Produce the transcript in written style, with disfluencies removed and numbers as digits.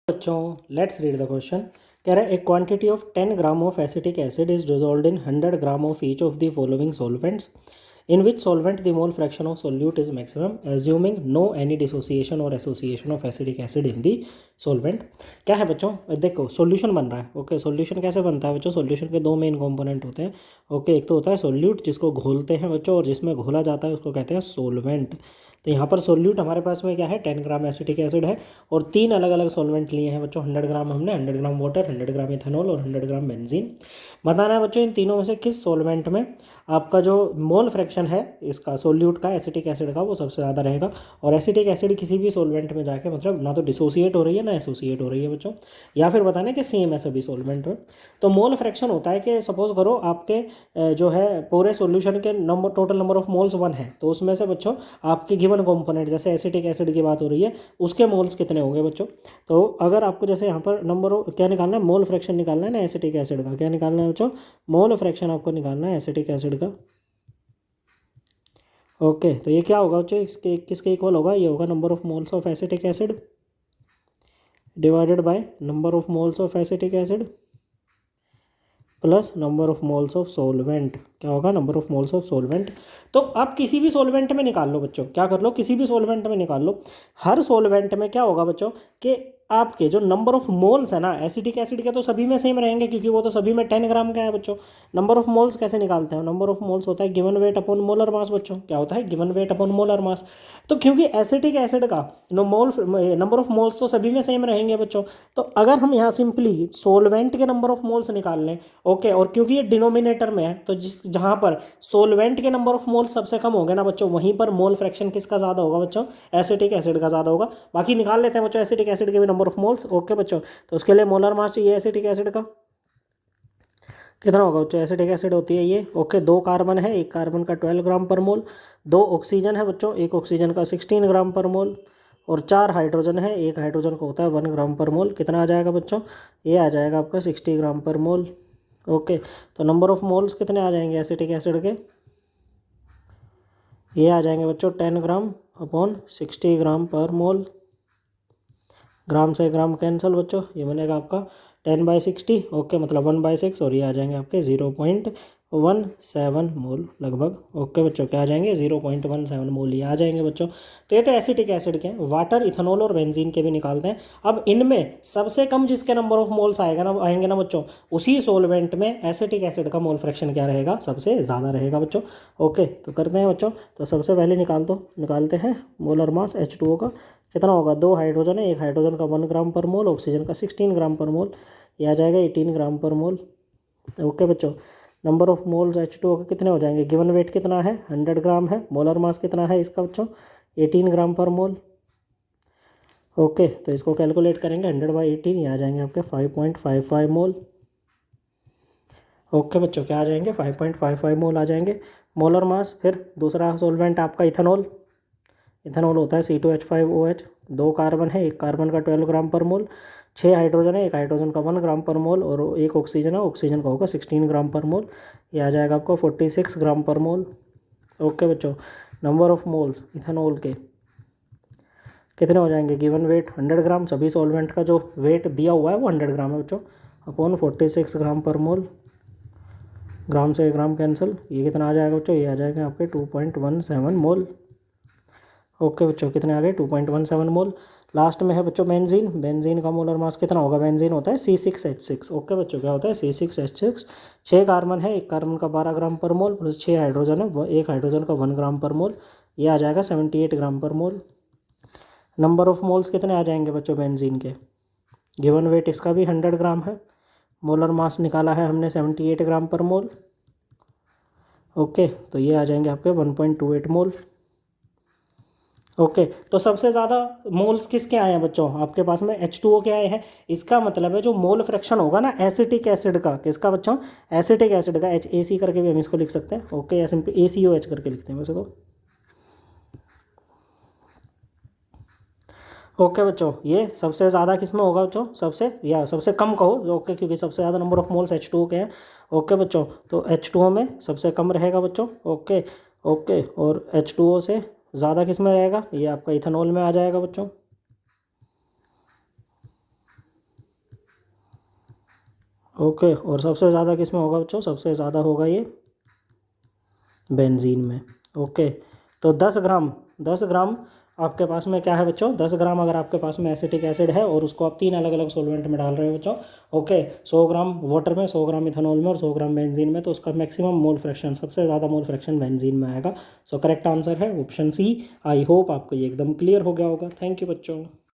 बच्चों let's read the question. कह रहा है a quantity of 10 gram of acetic acid is dissolved in 100 gram of each of the following solvents in which solvent the mole fraction of solute is maximum assuming no any dissociation और association of acidic acid in the solvent. क्या है बच्चों, देखो solution बन रहा है। Okay, solution कैसे बनता है बच्चों? सॉल्यूशन के दो मेन कंपोनेंट होते हैं। ओके, एक तो होता है सोल्यूट जिसको घोलते हैं बच्चों, और जिसमें घोला जाता है उसको कहते हैं सोलवेंट। तो यहाँ पर सोल्यूट हमारे पास में क्या है, 10 ग्राम एसिटिक एसिड है और तीन अलग अलग सॉल्वेंट लिए हैं बच्चों। 100 ग्राम हमने, 100 ग्राम वाटर, 100 ग्राम इथेनॉल और 100 ग्राम बेंजीन। बताना है बच्चों इन तीनों में से किस सॉल्वेंट में आपका जो मोल फ्रैक्शन है इसका सोल्यूट का, एसिटिक एसिड का, वो सबसे ज़्यादा रहेगा। और एसिटिक एसिड किसी भी सॉल्वेंट में जाके मतलब ना तो डिसोसिएट हो रही है ना एसोसिएट हो रही है बच्चों, या फिर बताना कि सेम है सभी सॉल्वेंट में। तो मोल फ्रैक्शन होता है कि सपोज करो आपके जो है पूरे सॉल्यूशन के number, total number of moles 1 है, तो उसमें से बच्चों आपके गिवन कंपोनेंट जैसे एसिटिक एसिड की बात हो रही है उसके मोल्स कितने होंगे बच्चों। तो अगर आपको जैसे यहाँ पर नंबर क्या निकालना है, मोल फ्रैक्शन निकालना है ना एसिटिक एसिड का, क्या निकालना है बच्चों? मोल फ्रैक्शन आपको निकालना है एसिटिक एसिड का। ओके, तो ये क्या होगा बच्चों, इसके किसके इक्वल होगा? ये होगा number of moles of acetic acid divided by number of moles of acetic acid plus number of moles of solvent. क्या होगा? Number of moles of solvent. तो आप किसी भी सोलवेंट में निकाल लो बच्चों, क्या कर लो, किसी भी सोलवेंट में निकाल लो। हर सोलवेंट में क्या होगा बच्चों कि आपके जो नंबर ऑफ मोल्स है ना एसिटिक एसिड के, तो सभी में सेम रहेंगे क्योंकि वो तो सभी में 10 ग्राम का है बच्चों। नंबर ऑफ मोल्स कैसे निकालते हैं? नंबर ऑफ मोल्स होता है given weight upon molar mass बच्चों। क्या होता है? Given weight upon molar mass. तो क्योंकि एसिटिक एसिड का नंबर ऑफ मोल्स तो सभी में सेम रहेंगे बच्चों, तो अगर हम यहाँ सिंपली सोलवेंट के नंबर ऑफ मोल्स निकाल लें, ओके, और क्योंकि ये डिनोमिनेटर में है तो जिस जहाँ पर सोलवेंट के नंबर ऑफ मोल्स सबसे कम होंगे ना बच्चों, वहीं पर मोल फ्रैक्शन किसका ज़्यादा होगा बच्चों? एसिटिक एसिड का ज़्यादा होगा। बाकी निकाल लेते हैं बच्चों एसिटिक एसिड के भी नंबर ऑफ मोल्स। ओके बच्चों, तो उसके लिए मोलर मास चाहिए एसिटिक एसिड का, कितना होगा बच्चों? एसिटिक एसिड होती है ये, ओके, 2 कार्बन है, एक कार्बन का 12 ग्राम पर मोल, 2 ऑक्सीजन है बच्चों, एक ऑक्सीजन का 16 ग्राम पर मोल, और 4 हाइड्रोजन है, एक हाइड्रोजन का होता है 1 ग्राम पर मोल। कितना आ जाएगा बच्चों? ये आ जाएगा आपका 60 ग्राम पर मोल। ओके, तो नंबर ऑफ मोल्स कितने आ जाएंगे एसिटिक एसिड के? ये आ जाएंगे बच्चों 10 ग्राम अपॉन 60 ग्राम पर मोल। ग्राम से ग्राम कैंसिल बच्चों, ये बनेगा आपका 10/60। ओके, मतलब 1/6, और ये आ जाएंगे आपके 0.17 मोल लगभग। ओके बच्चों, क्या आ जाएंगे? 0.17 मोल ये आ जाएंगे बच्चों। तो ये तो एसिटिक एसिड के हैं। वाटर, इथेनॉल और बेंजीन के भी निकालते हैं। अब इनमें सबसे कम जिसके नंबर ऑफ मोल्स आएंगे ना बच्चों, उसी सोलवेंट में एसिटिक एसिड का मोल फ्रैक्शन क्या रहेगा? सबसे ज़्यादा रहेगा बच्चों। ओके, तो करते हैं बच्चों। तो सबसे पहले निकालते हैं मोलर मास H2O का। कितना होगा? 2 हाइड्रोजन है, एक हाइड्रोजन का 1 ग्राम पर मोल, ऑक्सीजन का 16 ग्राम पर मोल, ये आ जाएगा 18 ग्राम पर मोल। ओके बच्चों, नंबर ऑफ मोल्स H2O के कितने हो जाएंगे? गिवन वेट कितना है? 100 ग्राम है। मोलर मास कितना है इसका बच्चों? 18 ग्राम पर मोल। ओके, तो इसको कैलकुलेट करेंगे 100/18, ये आ जाएंगे आपके 5.55 मोल। ओके बच्चों, क्या आ जाएंगे? 5.55 मोल आ जाएंगे मोलर मास। फिर दूसरा सोलवेंट आपका इथेनॉल। इथेनॉल होता है C2H5OH, 2 कार्बन है, एक कार्बन का 12 ग्राम पर मोल, 6 हाइड्रोजन है, एक हाइड्रोजन का 1 ग्राम पर मोल, और एक ऑक्सीजन है, ऑक्सीजन का होगा 16 ग्राम पर मोल। ये आ जाएगा आपको 46 ग्राम पर मोल। ओके बच्चों, नंबर ऑफ मोल्स इथेनॉल के कितने हो जाएंगे? गिवन वेट 100 ग्राम, सभी सॉल्वेंट का जो वेट दिया हुआ है वो 100 ग्राम है बच्चों, अपॉन 46 ग्राम पर मोल। ग्राम से ग्राम कैंसिल, ये कितना आ जाएगा बच्चों? ये आ जाएगा आपके 2.17 मोल। ओके बच्चों, कितने आ गए? 2.17 मोल। लास्ट में है बच्चों बेंजीन। बेंजीन का मोलर मास कितना होगा? बेंजीन होता है C6H6। ओके बच्चों, क्या होता है? C6H6। 6 कार्बन है, एक कार्बन का 12 ग्राम पर मोल, प्लस 6 हाइड्रोजन है, एक हाइड्रोजन का 1 ग्राम पर मोल, ये आ जाएगा 78 ग्राम पर मोल। नंबर ऑफ मोल्स कितने आ जाएंगे बच्चों बेंजीन के? गिवन वेट इसका भी 100 ग्राम है, मोलर मास निकाला है हमने 78 ग्राम पर मोल। ओके, तो ये आ जाएंगे आपके 1.28 मोल। ओके, तो सबसे ज़्यादा मोल्स किसके आए हैं बच्चों? आपके पास में H2O के आए हैं। इसका मतलब है जो मोल फ्रैक्शन होगा ना एसिटिक एसिड का, किसका बच्चों? एसिटिक एसिड का, HAC करके भी हम इसको लिख सकते हैं। ओके, या सिंपल ACOH करके लिखते हैं वैसे तो। ओके बच्चों, ये सबसे ज़्यादा किस में होगा बच्चों? सबसे कम कहो। ओके, क्योंकि सबसे ज़्यादा नंबर ऑफ मोल्स H2O के हैं। ओके बच्चों, तो H2O में सबसे कम रहेगा बच्चों। ओके, ओके, और H2O से ज़्यादा किस में रहेगा? ये आपका इथेनॉल में आ जाएगा बच्चों। ओके, और सबसे ज़्यादा किस में होगा बच्चों? सबसे ज़्यादा होगा ये बेंजीन में। ओके, तो 10 ग्राम आपके पास में क्या है बच्चों? 10 ग्राम अगर आपके पास में एसिटिक एसिड है और उसको आप 3 अलग अलग सॉल्वेंट में डाल रहे हो बच्चों। ओके, 100 ग्राम वाटर में, 100 ग्राम इथेनॉल में और 100 ग्राम बेंजीन में, तो उसका मैक्सिमम मोल फ्रैक्शन, सबसे ज़्यादा मोल फ्रैक्शन बेंजीन में आएगा। सो करेक्ट आंसर है ऑप्शन सी। आई होप आपको ये एकदम क्लियर हो गया होगा। थैंक यू बच्चों।